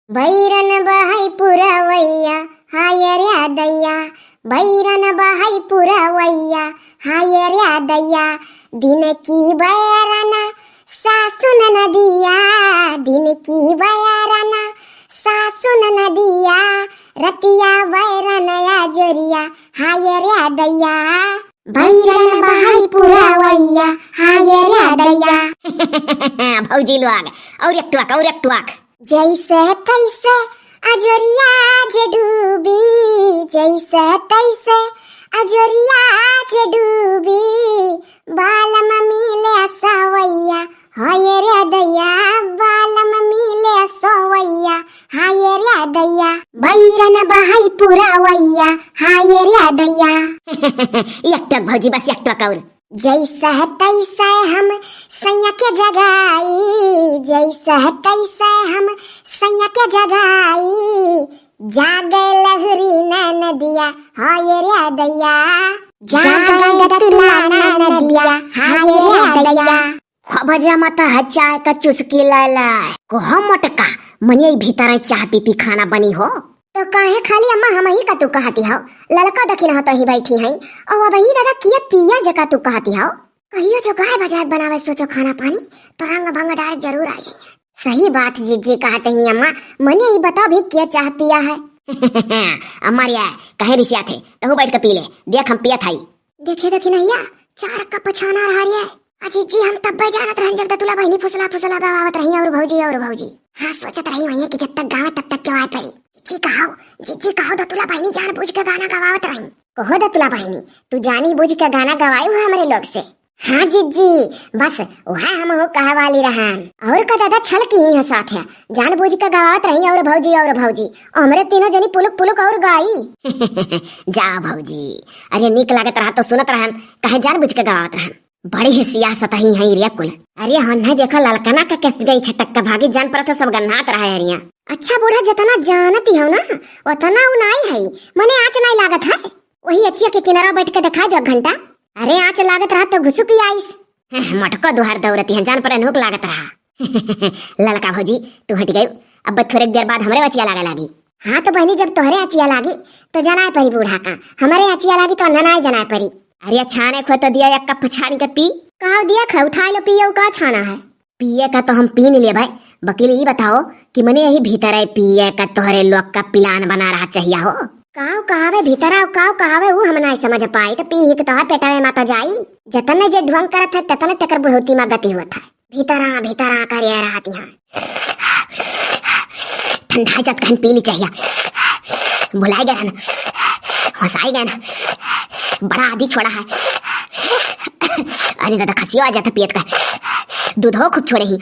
बैरन बहाई पुरवैया हाय रे दैया, बैरन बहाई पुरवैया हाय रे दैया, दिन की बैरना सासुन नदिया, दिन की बैरना सासुन नदिया, रतिया बैरन आजरिया हाय रे दैया, बैरन बहाई पुरवैया हाय रे दैया। भौजी लोग और एक टुआक जैसे तैसे अजरिया जे डूबी, जैसे तैसे अजरिया जे डूबी, बालम मिले सवैया हाय रे दैया, बालम मिले सवैया हाय रे दैया, बैरन बहाई पुरवैया हाय रे दैया। एक टुआक भौजी, बस एक टुआक और। जैसा तैसे हम सैया के जगाई, जैसा तैसे हम सैया के जगाई, जागे लहरी नदिया हाय रे दैया, जागे दतुला नदिया हाय रे दैया। खबजा मत चाय का चुस्की लाला को हम मटका मनिए भीतर चाह पी खाना बनी हो तो काहे खाली अम्मा हम ही का तू कहती हो, लड़का दखिन हो तो ही बैठी है और अब ही दादा किया पिया जका तू कहती हो, कहियो जो गाय बजात बनावे सोचो खाना पानी तो रंग भंग डाल जरूर आ जाइए। सही बात जीजी कहते ही अम्मा, मने ही बताओ भी क्या चाह पिया है। अम्मा कहे रिसिया थे तो बैठ के पी ले, देख हम पिया थाई। देखे देखी नैया 4 कप छाना रहा रे अजीजी, हम तब जानत रहन जब तुला बहनी फुसला फुसला गावत रही और भौजी हाँ सोचत रही वही कि जब तक गावे तब तक क्यों आए पड़ी। जीजी कहो दतुला बहनी जान बुझ के गाना गवावत रही। कहो दतुला बहनी तू जानी बुझ के गाना गवाई हुआ हमारे लोग से। हाँ जीजी बस वह हम हो कहा वाली रहन और का दादा छल की ही साथ है, जान बुझ के गवावत रही और भौजी हमरे तीनों जनी पुलुक पुलुक और गाई। जा भौजी, अरे नीक लागत रहा तो सुनत रहन, कहे जान बुझ के गवावत रहन। बड़ी ही सियासत ही है रे कुल। अरे हम नहीं देखा ललकना का कैसे गई छटक का भागी जान पर तो सब गन्नात रहा है रिया। अच्छा बूढ़ा जितना जानती हो ना उतना उनाई है, मने आँच नहीं लागत है। वही अचिया के किनारा बैठ के दिखा दो घंटा, अरे आँच लागत रहा तो घुसुकी आईस। मटको दुहार दौड़ती है जान पर अनहुक लागत रहा। ललका भौजी तू हट गई, अब थोड़ी देर बाद हमरे अचिया लागे लागी। हाँ तो बहनी जब तोहरे अचिया लागी तो जनाए परी बूढ़ा का, हमारे अचिया लागी तो ननाए जनाए परी। अरे छाने खो तो दिया एक कप छानी के पी। कहा दिया खा उठा लो पियो का छाना है। पिए का तो हम पी नहीं लिए भाई, वकील ये बताओ कि मने यही भीतर है पिए का तोहरे लोग का प्लान बना रहा चाहिए हो। काव कहावे भीतर आओ काव कहावे वो हम नहीं समझ पाई तो पी ही के तोहर पेटावे माता जाई। जतने जे ढंग करत है ततने तकर बुढ़ोती में गति होता है। भीतर आ कर ये रहती है। ठंडा जत कहन पी ली चाहिए, भुलाई गए ना, हंसाई गए ना, बड़ा आदि छोड़ा है। अरे दादा खसियो आ जाता पियत का, दूध हो खूब छोड़े ही,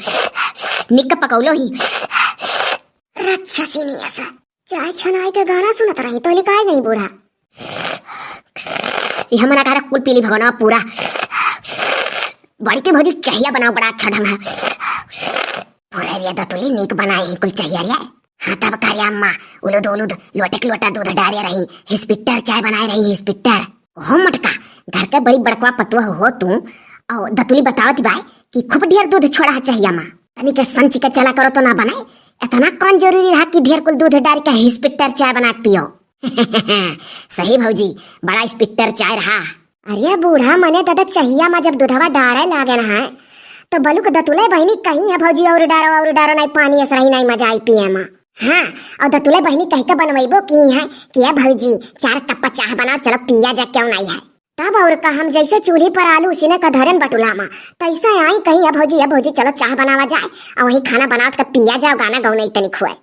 निक पकौलो ही। रच्छसी नहीं ऐसा चाय छनाई के गाना सुनत रही तो लिखाए नहीं बूढ़ा। ये हमारा घर कुल पीली भगवाना पूरा बड़ी के भौजी चाहिए बनाओ, बड़ा अच्छा ढंग है पूरा ये दतुली नीक बनाई कुल चाहिए रे। हाँ तब कार्य अम्मा उलूद लोटे लोटा दूध डाले रही, हिस्पिटर चाय बनाए रही, हिस्पिटर हो मटका घर के बड़ी बड़कवा पतवा हो तू और दतुली बतावत बाय कि खूब ढेर दूध छोड़ा चाहिए अम्मा, तनी के संची के चला करो तो ना बनाए, इतना कौन जरूरी रहा कि ढेर कुल दूध डाल के हिस्पिटर चाय बना के पियो। सही भौजी बड़ा स्पिक्टर चाय रहा। अरे बूढ़ा मने दादा चाहिए माँ जब दूधवा डारे लागे ना है तो बलुक दतुले बहनी कहीं है भौजी और डारो नहीं पानी ऐसा ही नहीं मजा आई पिए माँ। हाँ और दतुले बहनी कहीं का बनवाइबो की है कि है भौजी 4 कप चाह बनाओ चलो पिया जा क्यों नहीं है। तब और का हम जैसे चूल्ही पर आलू उसी ने का धरन बटुला माँ तैसा आई कहीं है भौजी चलो चाह बनावा जाए और वही खाना बनाओ तो पिया जाओ गाना गाओ नहीं तनिक हुए।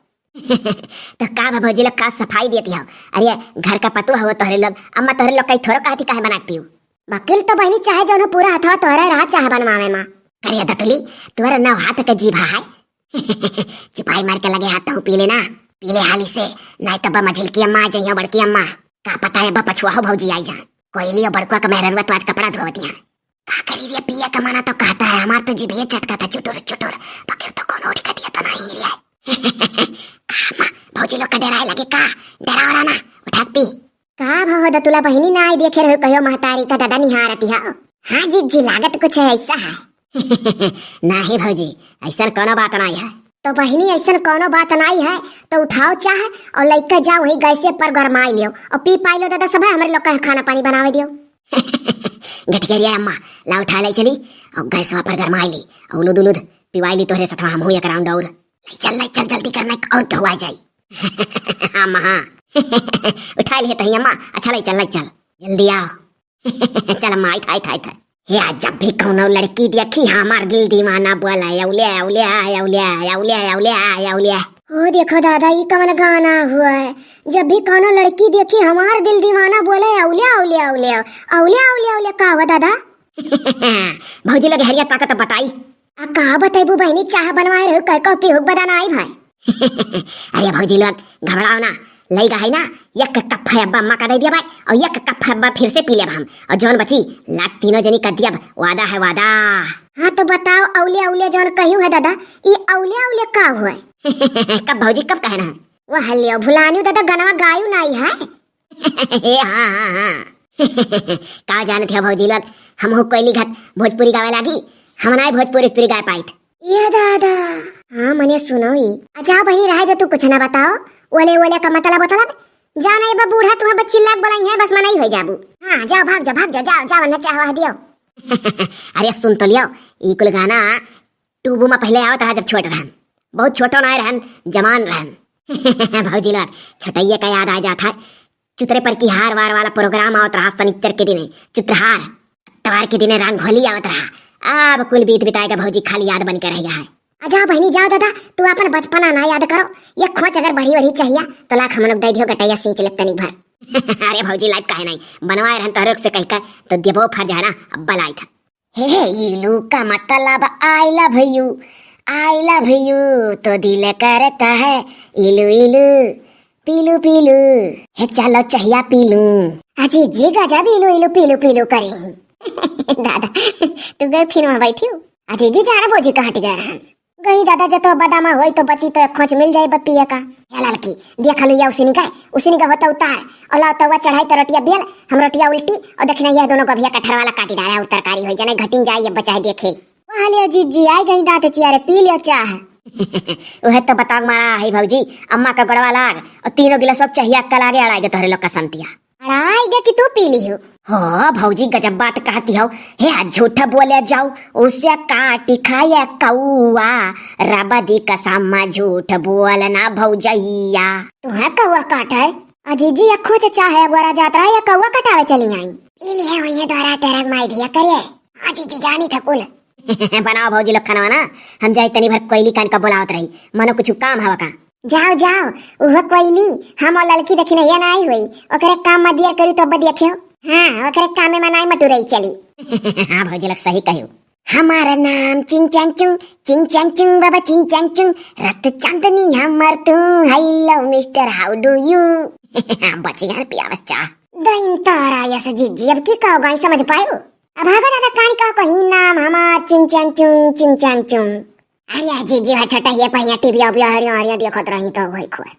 तो का भौजी लोग का सफाई देती हो, अरे घर का पतु हो तोहरे लोग, अम्मा तोहरे लोग कहीं थोड़ा कहती काहे बना पियो। वकील तो बहनी चाहे जो पूरा हथवा तोहरे रहा चाह बनवावे माँ। अरे दतुली तुम्हारा नौ हाथ का जीभा है। चिपाई मार के लगे हाथ तो पी लेना, पीले हाली से नहीं तो मझिल की अम्मा आ जाइए, बड़की अम्मा का पता है पछुआ हो भौजी आई जाए कोई लियो बड़कुआ का मेहरवा तो आज कपड़ा धोती है। का करी रे पिया कमाना तो कहता है, हमार तो जीभे चटका था चुटुर वकील तो कौन उठ दिया तो नहीं रे। भौजी लोग का डराए लगे का डरा रहा ना उठा पी का भव दतुला बहनी ना आई देखे रहो कहो महतारी का दादा निहारती है। हाँ जी लागत कुछ है ऐसा है। नहीं भौजी ऐसा कोनो बात नहीं है। तो बहिनी ऐसा कोनो बात नहीं है तो उठाओ चाह और लइका जाओ वही गैसे पर गरमाई लियो और पी पाई लो दादा सब है हमारे लोग का खाना पानी बनावे दियो। गठिया अम्मा ला उठा ले चली और गैस पर गरमाई ली और उलूद उलूद पिवाई ली तोहरे सथवा हम हो एक राउंड और ले चल जल्दी करना और ढुआ जाई। अम्मा हाँ उठा लिए तही अम्मा अच्छा ले चल जल्दी आओ। चल अम्मा आई था या जब भी कौनो लड़की देखी हमार दिल दीवाना बोला या ओ देखो दादा ये कौन गाना हुआ है। जब भी कौनो लड़की देखी हमार दिल दीवाना बोले औलिया का हुआ दादा। भौजी लोग हरिया ताकत बताई आ कहा बताइबू बहनी चाह बनवाए रहो कह को पीहुक बदाना आई भाई। अरे भौजी लोग घबराओ ना लई है ना एक कप है अब्बा अम्मा का दे दिया भाई और एक कप है अब्बा फिर से पी लेब हम और जौन बची लाख तीनों जनी कर दिया वादा है वादा। हाँ तो बताओ औलिया जौन कहियो है दादा ये औलिया का हुआ है। कब भौजी कब कहना है वो हल्लियो भुलानी दादा गनवा गायु नहीं है। हाँ का जानते हो भौजी लोग हम हो कोयली घाट भोजपुरी गावे लागी हम ना भोजपुरी गाय पाइत ये दादा। हाँ मने सुनो ही अच्छा बहनी रहे जो तू कुछ ना बताओ ओले का मतलब जाओ नहीं बा बूढ़ा तुम्हें बच्ची लाग बोलाई है बस मना ही हो जाबू। हाँ जाओ भाग जाओ जाओ न चाहवा दियो। अरे सुन तो लियो ई कुल गाना टूबू में पहले आवत रहा जब छोट रहन बहुत छोटो ना रहन जवान रहन। भौजी लोग छटैया का याद आ जाता है चित्रे पर की हार वार वाला प्रोग्राम आवत रहा शनिचर के दिन चित्रहार तवार के दिन रंगोली आवत रहा। अब कुल बीत बिताएगा भौजी खाली याद बन के रह गया है। जाओ बहनी जाओ दादा तू अपन बचपना ना याद करो ये खोच अगर बड़ी चाहिए तो लाख हम लोग दे दियो गटैया सींच ले तनिक भर। अरे भौजी लाइक काहे नहीं बनवाए रहन तोहरे से कहकर तो देबो फर्ज है ना अब्बा लाई था। हे इलू का मतलब आई लव यू तो दिल करता है इलू पीलू हे चलो चाहिए पीलू अजी जी गजब इलू पीलू करे। दादा तू गए फिर वहां बैठी अजी जी जाना भौजी कहाँ टिका रहन गई दादा जब तो बदामा होई तो बची तो खोच मिल जाए बपिया का। या लड़की देख लो या उसी का होता उतार और लाता हुआ चढ़ाई तो रोटिया बेल हम रोटिया उल्टी और देखना यह दोनों गभिया कठर वाला काटी डाला और तरकारी हो जाने घटिन जाए ये बचाए देखे वाले जी आई गई दांत चियारे पी लियो चाह। वह तो बताओ मारा है भौजी अम्मा का गड़वा लाग और तीनों गिलास सब चाहिए अक्कल आगे अड़ाएगा तोहरे लोग का संतिया अड़ाएगा कि तू पी ली हो। हो भौजी गजब बात कहती हो हे झूठा बोले जाओ उसे काटी खाया कौआ रबदी कसम झूठ बोलना भौजैया तुम्हें कौआ काटा है अजी जी अखो चाचा है गोरा जात्रा या कौआ कटावे चली आई पी लिए वही द्वारा तेरा माई दिया करिए अजी जी जानी था कुल। बनाओ भौजी लोग खाना ना हम जाए तनी भर कोयली कान का बोलावत रही मनो कुछ काम हवा का जाओ वह कोयली हम और लड़की देखी नहीं ना आई हुई ओकरे काम में दिया करी तो अब देखियो। हाँ ओकरे काम में मनाई मटू रही चली। हाँ भौजी लोग सही कहियो हमारा नाम चिंग चैंग चुंग बाबा चिंग चैंग चुंग रक्त चांदनी हमर तू hello mister how do you. बची गया पिया बस चाह दइन तारा यस जी अब की कहो गाई समझ पायो अब भागो दादा कान का कहीं नाम हमार चिंग चैंग चुंग अरे जी छोटा ये पहिया टीवी हरिया देखत रही तो वही खुआ